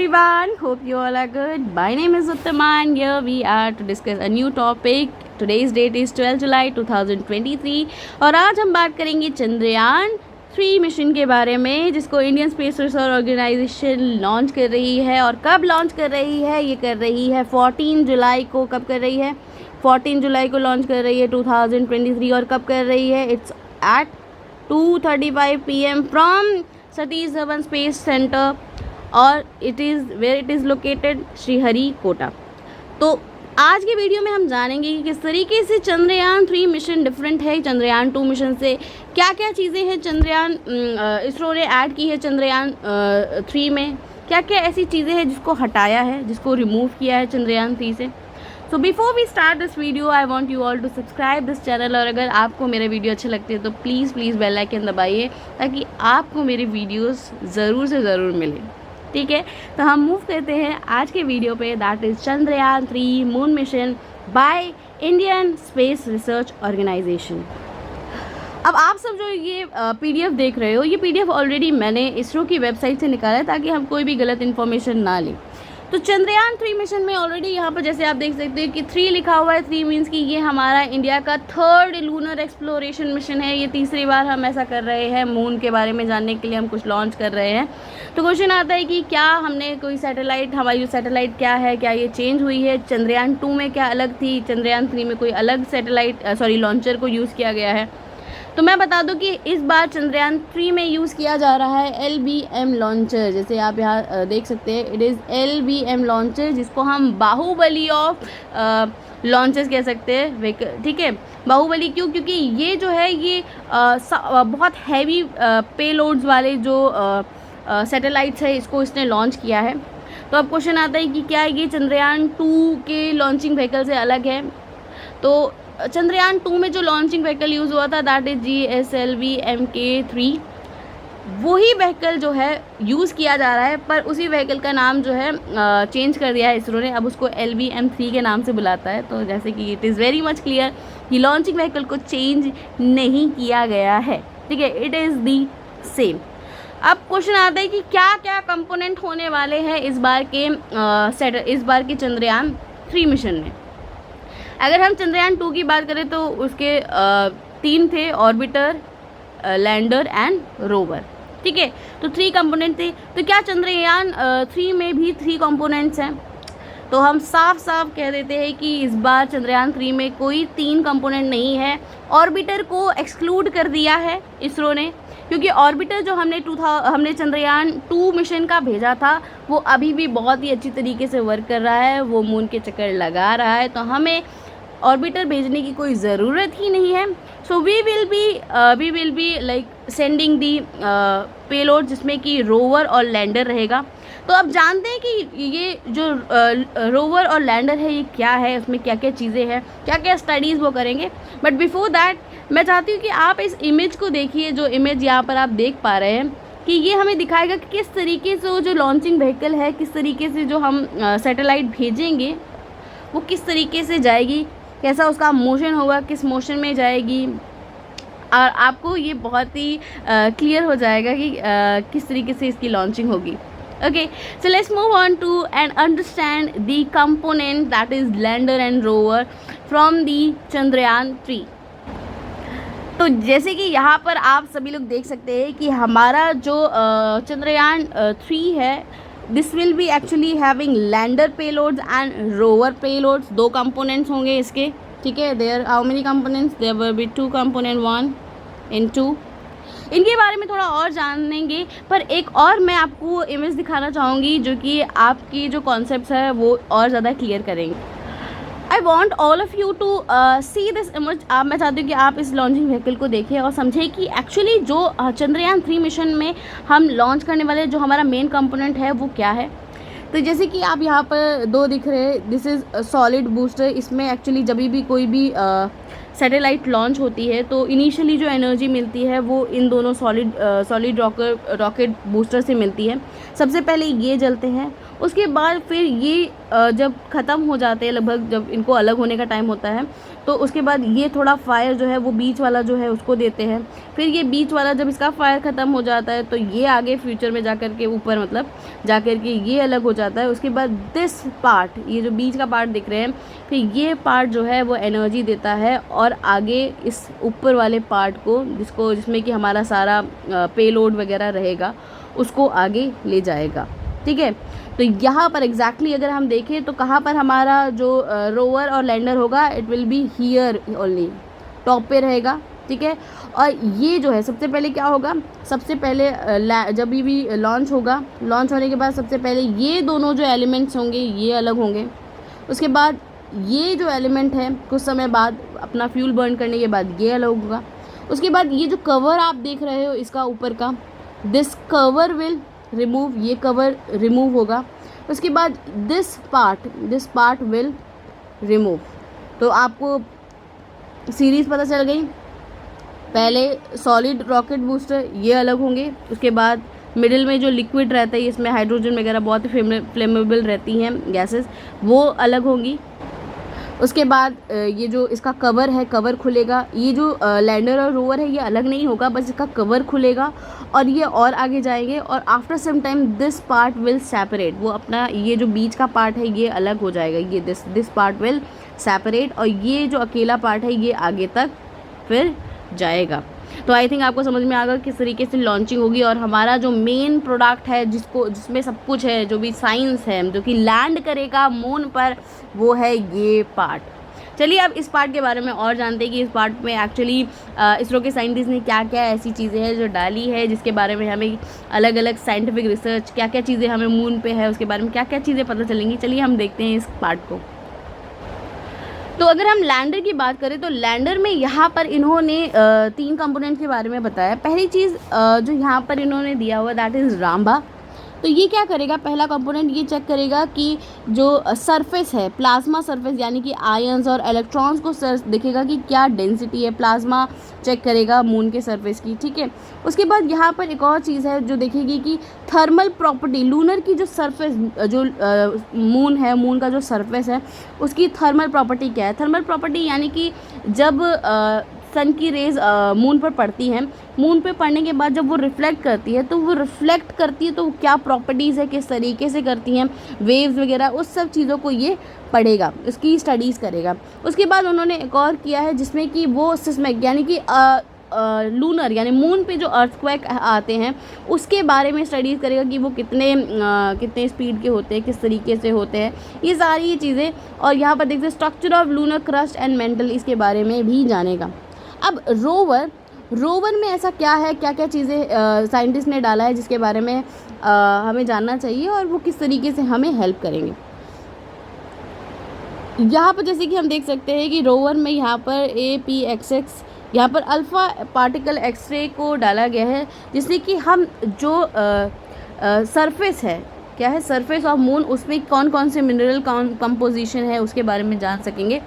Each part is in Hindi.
everyone, hope you all are good. My name is Uttama and here we are to discuss a new topic. Today's date is 12 July 2023 और आज हम बात करेंगे चंद्रयान 3 मिशन के बारे में, जिसको Indian space research organisation launch कर रही है। और कब लॉन्च कर रही है? ये कर रही है 14 जुलाई को। कब कर रही है? 14 जुलाई को लॉन्च कर रही है 2023। और कब कर रही है? It's at 2:35 PM from Satish Dhawan space centre और इट इज़ लोकेटेड श्रीहरिकोटा। तो आज के वीडियो में हम जानेंगे कि किस तरीके से चंद्रयान 3 मिशन डिफरेंट है चंद्रयान 2 मिशन से। क्या क्या चीज़ें हैं चंद्रयान इसरो ने ऐड की है चंद्रयान 3 में, क्या क्या ऐसी चीज़ें हैं जिसको हटाया है, जिसको रिमूव किया है चंद्रयान 3 से। So before we start this video I want you all to subscribe this channel. और अगर आपको मेरे वीडियो अच्छे लगते हैं तो प्लीज़ बेल आइकन दबाइए ताकि आपको मेरे वीडियोस ज़रूर से ज़रूर मिलें। ठीक है, तो हम मूव करते हैं आज के वीडियो पे, that is Chandrayaan 3 moon mission by Indian space research organisation. अब आप सब जो ये PDF देख रहे हो, ये PDF ऑलरेडी मैंने इसरो की वेबसाइट से निकाला है ताकि हम कोई भी गलत इन्फॉर्मेशन ना लें। तो चंद्रयान 3 मिशन में ऑलरेडी यहाँ पर जैसे आप देख सकते हो कि 3 लिखा हुआ है। 3 मीन्स कि ये हमारा इंडिया का 3rd लूनर एक्सप्लोरेशन मिशन है। ये तीसरी बार हम ऐसा कर रहे हैं। मून के बारे में जानने के लिए हम कुछ लॉन्च कर रहे हैं। तो क्वेश्चन आता है कि क्या हमने कोई सैटेलाइट, हमारी जो सैटेलाइट क्या है, क्या ये चेंज हुई है? चंद्रयान 2 में क्या अलग थी, चंद्रयान 3 में कोई अलग लॉन्चर को यूज़ किया गया है? तो मैं बता दूं कि इस बार चंद्रयान 3 में यूज़ किया जा रहा है LBM लॉन्चर। जैसे आप यहाँ देख सकते हैं, इट इज़ LBM लॉन्चर, जिसको हम बाहुबली ऑफ लॉन्चर्स कह सकते हैं। ठीक है, बाहुबली क्यों? क्योंकि ये जो है ये बहुत हैवी पेलोड्स वाले जो सैटेलाइट्स है, इसको इसने लॉन्च किया है। तो अब क्वेश्चन आता है कि क्या ये चंद्रयान 2 के लॉन्चिंग व्हीकल से अलग है? तो चंद्रयान 2 में जो लॉन्चिंग व्हीकल यूज़ हुआ था दैट इज़ GSLV Mk3, वही व्हीकल जो है यूज़ किया जा रहा है, पर उसी व्हीकल का नाम जो है चेंज कर दिया है इसरो ने। अब उसको LBM3 के नाम से बुलाता है। तो जैसे कि it is very much clear कि लॉन्चिंग व्हीकल को चेंज नहीं किया गया है। ठीक है, इट इज़ दी सेम। अब क्वेश्चन आता है कि क्या क्या कंपोनेंट होने वाले हैं इस बार के चंद्रयान 3 मिशन में। अगर हम चंद्रयान 2 की बात करें तो उसके 3 थे, ऑर्बिटर, लैंडर एंड रोवर। ठीक है, तो 3 कंपोनेंट थे। तो क्या चंद्रयान 3 में भी 3 कंपोनेंट्स हैं? तो हम साफ साफ कह देते हैं कि इस बार चंद्रयान 3 में कोई 3 कंपोनेंट नहीं है। ऑर्बिटर को एक्सक्लूड कर दिया है इसरो ने, क्योंकि ऑर्बिटर जो हमने चंद्रयान 2 मिशन का भेजा था वो अभी भी बहुत ही अच्छी तरीके से वर्क कर रहा है, वो मून के चक्कर लगा रहा है। तो हमें ऑर्बिटर भेजने की कोई ज़रूरत ही नहीं है। So we will be like sending the payload, जिसमें कि रोवर और लैंडर रहेगा। तो अब जानते हैं कि ये जो रोवर और लैंडर है ये क्या है, उसमें क्या क्या चीज़ें हैं, क्या क्या स्टडीज़ वो करेंगे। बट बिफोर दैट मैं चाहती हूँ कि आप इस इमेज को देखिए। जो इमेज यहाँ पर आप देख पा रहे हैं कि ये हमें दिखाएगा कि किस तरीके से वो जो लॉन्चिंग व्हीकल है, किस तरीके से जो हम सैटेलाइट भेजेंगे वो किस तरीके से जाएगी, कैसा उसका मोशन होगा, किस मोशन में जाएगी। और आपको ये बहुत ही क्लियर हो जाएगा कि किस तरीके से इसकी लॉन्चिंग होगी। Okay, so let's move on to and understand the component that is lander and rover from the Chandrayaan 3. तो जैसे कि यहाँ पर आप सभी लोग देख सकते हैं कि हमारा जो चंद्रयान 3 है, this will be actually having lander payloads and rover payloads. 2 components होंगे इसके। ठीक है, there how many components? There will be 2 component 1 and 2। इनके बारे में थोड़ा और जानेंगे, पर एक और मैं आपको इमेज दिखाना चाहूँगी जो कि आपकी जो कॉन्सेप्ट्स है वो और ज़्यादा क्लियर करेंगे। I want all of you to see this image. मैं चाहती हूँ कि आप इस लॉन्चिंग व्हीकल को देखें और समझें कि एक्चुअली जो चंद्रयान 3 मिशन में हम लॉन्च करने वाले जो हमारा मेन कंपोनेंट है वो क्या है। तो जैसे कि आप यहाँ पर 2 दिख रहे हैं, दिस इज़ सॉलिड बूस्टर। इसमें एक्चुअली जब भी कोई भी सैटेलाइट लॉन्च होती है तो इनिशियली जो एनर्जी मिलती है वो इन दोनों सॉलिड रॉकेट बूस्टर से मिलती है। सबसे पहले ये जलते हैं, उसके बाद फिर ये जब ख़त्म हो जाते हैं, लगभग जब इनको अलग होने का टाइम होता है, तो उसके बाद ये थोड़ा फायर जो है वो बीच वाला जो है उसको देते हैं। फिर ये बीच वाला जब इसका फायर ख़त्म हो जाता है तो ये आगे फ्यूचर में जाकर के ऊपर मतलब जाकर के ये अलग हो जाता है। उसके बाद दिस पार्ट, ये जो बीच का पार्ट दिख रहे हैं, फिर ये पार्ट जो है वो एनर्जी देता है और आगे इस ऊपर वाले पार्ट को जिसमें कि हमारा सारा पेलोड वगैरह रहेगा उसको आगे ले जाएगा। ठीक है, तो यहाँ पर एग्जैक्टली अगर हम देखें तो कहाँ पर हमारा जो रोवर और लैंडर होगा, it will be here only, top पे रहेगा। ठीक है, और ये जो है सबसे पहले क्या होगा, सबसे पहले जब भी लॉन्च होगा, लॉन्च होने के बाद सबसे पहले ये दोनों जो एलिमेंट्स होंगे ये अलग होंगे। उसके बाद ये जो एलिमेंट है कुछ समय बाद अपना फ्यूल बर्न करने के बाद ये अलग होगा। उसके बाद ये जो कवर आप देख रहे हो इसका ऊपर का, दिस कवर विल रिमूव, ये कवर रिमूव होगा। उसके बाद दिस पार्ट विल रिमूव। तो आपको सीरीज़ पता चल गई, पहले सॉलिड रॉकेट बूस्टर ये अलग होंगे। उसके बाद मिडिल में जो लिक्विड रहता है, इसमें हाइड्रोजन वगैरह बहुत ही फ्लेमेबल रहती हैं गैसेस, वो अलग होंगी। उसके बाद ये जो इसका कवर है, कवर खुलेगा। ये जो लैंडर और रोवर है ये अलग नहीं होगा, बस इसका कवर खुलेगा और ये और आगे जाएंगे और after some time this part will separate. वो अपना ये जो बीच का पार्ट है ये अलग हो जाएगा, ये दिस पार्ट विल सेपरेट, और ये जो अकेला पार्ट है ये आगे तक फिर जाएगा। तो आई थिंक आपको समझ में आ गया किस तरीके से लॉन्चिंग होगी। और हमारा जो मेन प्रोडक्ट है जिसमें सब कुछ है, जो भी साइंस है, जो कि लैंड करेगा मून पर, वो है ये पार्ट। चलिए अब इस पार्ट के बारे में और जानते हैं कि इस पार्ट में एक्चुअली इसरो के साइंटिस्ट ने क्या क्या ऐसी चीज़ें हैं जो डाली है, जिसके बारे में हमें अलग अलग साइंटिफिक रिसर्च, क्या क्या चीज़ें हमें मून पे है उसके बारे में क्या क्या चीज़ें पता चलेंगी। चलिए हम देखते हैं इस पार्ट को। तो अगर हम लैंडर की बात करें तो लैंडर में यहाँ पर इन्होंने 3 कंपोनेंट के बारे में बताया। पहली चीज़ जो यहाँ पर इन्होंने दिया हुआ दैट इज़ रामबा। तो ये क्या करेगा, पहला कंपोनेंट ये चेक करेगा कि जो सरफेस है, प्लाज्मा सरफेस, यानी कि आयंस और इलेक्ट्रॉन्स को देखेगा कि क्या डेंसिटी है, प्लाज्मा चेक करेगा मून के सरफेस की। ठीक है, उसके बाद यहाँ पर एक और चीज़ है जो देखेगी कि थर्मल प्रॉपर्टी, लूनर की जो सरफेस, जो मून है, मून का जो सरफेस है उसकी थर्मल प्रॉपर्टी क्या है। थर्मल प्रॉपर्टी यानी कि जब सन की रेज मून पर पड़ती हैं, मून पे पड़ने के बाद जब वो रिफ्लेक्ट करती है तो वो क्या प्रॉपर्टीज़ है, किस तरीके से करती हैं, वेव्स वगैरह, उस सब चीज़ों को ये पढ़ेगा, उसकी स्टडीज़ करेगा। उसके बाद उन्होंने एक और किया है जिसमें कि वो सिस्मिक यानी कि लूनर यानी मून पे जो अर्थक्वेक आते हैं उसके बारे में स्टडीज़ करेगा कि वो कितने स्पीड के होते हैं, किस तरीके से होते हैं, ये सारी चीज़ें। और यहाँ पर देखते हैं structure of lunar crust and mental, इसके बारे में भी जानेगा। अब रोवर में ऐसा क्या है, क्या क्या चीज़ें साइंटिस्ट ने डाला है जिसके बारे में हमें जानना चाहिए और वो किस तरीके से हमें हेल्प करेंगे। यहाँ पर जैसे कि हम देख सकते हैं कि रोवर में यहाँ पर APXX, यहाँ पर अल्फ़ा पार्टिकल एक्सरे को डाला गया है, जिससे कि हम जो सरफेस है, क्या है सरफेस ऑफ मून, उसमें कौन कौन से मिनरल कंपोजिशन है उसके बारे में जान सकेंगे।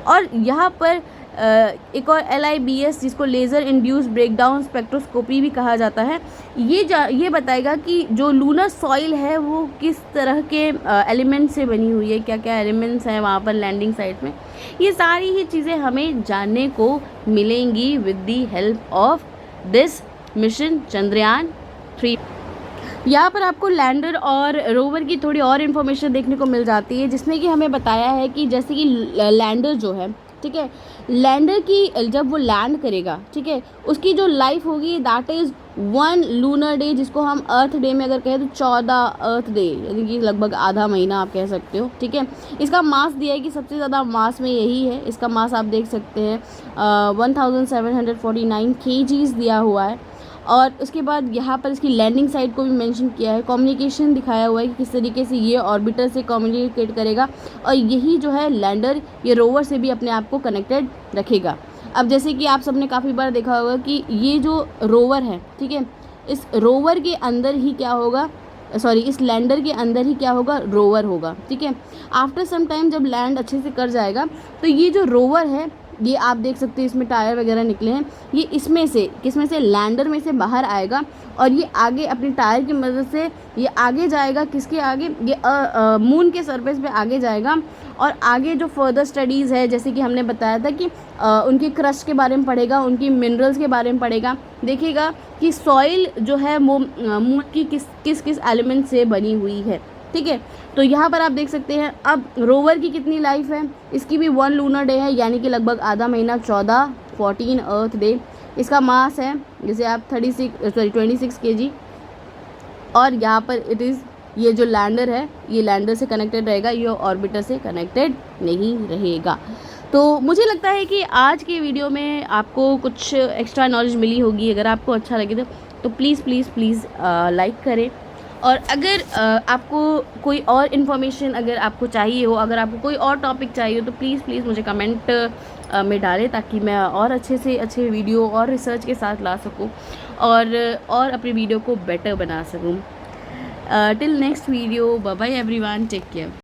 और यहाँ पर एक और LIBS जिसको लेज़र इंड्यूस ब्रेकडाउन स्पेक्ट्रोस्कोपी भी कहा जाता है, ये बताएगा कि जो लूनर सॉइल है वो किस तरह के एलिमेंट से बनी हुई है, क्या क्या एलिमेंट्स हैं वहाँ पर लैंडिंग साइट में। ये सारी ही चीज़ें हमें जानने को मिलेंगी with the help of this mission Chandrayaan 3। यहाँ पर आपको लैंडर और रोवर की थोड़ी और इन्फॉर्मेशन देखने को मिल जाती है, जिसमें कि हमें बताया है कि जैसे कि लैंडर जो है, ठीक है, लैंडर की जब वो लैंड करेगा, ठीक है, उसकी जो लाइफ होगी दैट इज़ 1 लूनर डे, जिसको हम अर्थ डे में अगर कहें तो 14 अर्थ डे, यानी कि लगभग आधा महीना आप कह सकते हो। ठीक है, इसका मास दिया है कि सबसे ज़्यादा मास में यही है, इसका मास आप देख सकते हैं 1749 kgs दिया हुआ है। और उसके बाद यहाँ पर इसकी लैंडिंग साइट को भी मेंशन किया है, कम्युनिकेशन दिखाया हुआ है कि किस तरीके से ये ऑर्बिटर से कम्युनिकेट करेगा, और यही जो है लैंडर ये रोवर से भी अपने आप को कनेक्टेड रखेगा। अब जैसे कि आप सबने काफ़ी बार देखा होगा कि ये जो रोवर है, ठीक है, इस रोवर के अंदर ही क्या होगा, इस लैंडर के अंदर ही क्या होगा, रोवर होगा। ठीक है, आफ्टर सम टाइम जब लैंड अच्छे से कर जाएगा तो ये जो रोवर है ये आप देख सकते हैं इसमें टायर वगैरह निकले हैं, ये इसमें से किसमें से, लैंडर में से बाहर आएगा और ये आगे अपनी टायर की मदद से ये आगे जाएगा, किसके आगे, ये मून के सरफेस पे आगे जाएगा। और आगे जो फर्दर स्टडीज़ है, जैसे कि हमने बताया था कि उनकी क्रस्ट के बारे में पढ़ेगा, उनकी मिनरल्स के बारे में पढ़ेगा, देखिएगा कि सॉइल जो है वो मून की किस किस एलिमेंट से बनी हुई है। ठीक है, तो यहाँ पर आप देख सकते हैं। अब रोवर की कितनी लाइफ है, इसकी भी 1 लूनर डे है, यानी कि लगभग आधा महीना, 14 अर्थ डे। इसका मास है जैसे आप 26 kg। और यहाँ पर इट इज़, ये जो लैंडर है ये लैंडर से कनेक्टेड रहेगा, ये ऑर्बिटर से कनेक्टेड नहीं रहेगा। तो मुझे लगता है कि आज के वीडियो में आपको कुछ एक्स्ट्रा नॉलेज मिली होगी। अगर आपको अच्छा लगे तो प्लीज़ प्लीज़ प्लीज़ लाइक करें। और अगर आपको कोई और इन्फॉर्मेशन अगर आपको चाहिए हो, अगर आपको कोई और टॉपिक चाहिए हो, तो प्लीज़ प्लीज़ मुझे कमेंट में डालें, ताकि मैं और अच्छे से अच्छे वीडियो और रिसर्च के साथ ला सकूं और अपनी वीडियो को बेटर बना सकूं। Till next video, bye bye everyone, take care.